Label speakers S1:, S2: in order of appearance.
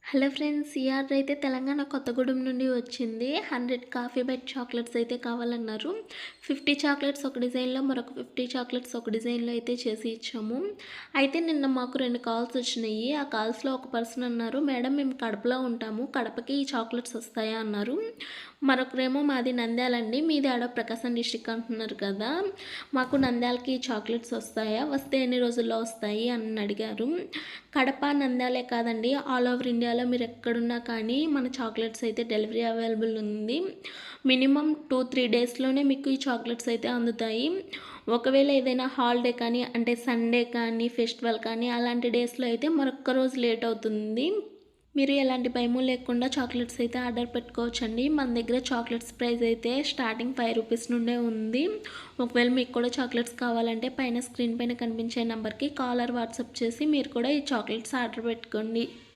S1: Hello friends, ఈ order అయితే తెలంగాణ కొత్తగూడెం నుండి వచ్చింది. 100 కాఫీ బైట్ చాక్లెట్స్ అయితే కావాలన్నారు. 50 చాక్లెట్స్ ఒక డిజైన్లో, మరొక 50 చాక్లెట్స్ ఒక డిజైన్లో అయితే చేసి ఇచ్చాము. అయితే నిన్న మాకు 2 కాల్స్ వచ్చినాయి. ఆ కాల్స్లో ఒక పర్సన్ అన్నారు, మేడం మేము కడపలో ఉంటాము, కడపకి ఈ చాక్లెట్స్ వస్తాయా అన్నారు. మరొకరేమో మాది నంద్యాలండి, మీది ఆడ ప్రకాశం డిస్టిక్ అంటున్నారు కదా, మాకు నంద్యాలకి చాక్లెట్స్ వస్తాయా, వస్తే ఎన్ని రోజుల్లో వస్తాయి అని అడిగారు. కడప నంద్యాలే కాదండి, ఆల్ ఓవర్ ఇండియాలో మీరు ఎక్కడున్నా కానీ మన చాక్లెట్స్ అయితే డెలివరీ అవైలబుల్ ఉంది. మినిమం 2-3 డేస్లోనే మీకు ఈ చాక్లెట్స్ అయితే అందుతాయి. ఒకవేళ ఏదైనా హాలిడే కానీ, అంటే సండే కానీ, ఫెస్టివల్ కానీ అలాంటి డేస్లో అయితే మరొక్క రోజు లేట్ అవుతుంది. మీరు ఎలాంటి భయము లేకుండా చాక్లెట్స్ అయితే ఆర్డర్ పెట్టుకోవచ్చండి. మన దగ్గర చాక్లెట్స్ ప్రైస్ అయితే స్టార్టింగ్ 5 రూపీస్ నుండే ఉంది. ఒకవేళ మీకు కూడా చాక్లెట్స్ కావాలంటే పైన స్క్రీన్ పైన కనిపించే నెంబర్కి కాల్ ఆర్ వాట్సాప్ చేసి మీరు కూడా ఈ చాక్లెట్స్ ఆర్డర్ పెట్టుకోండి.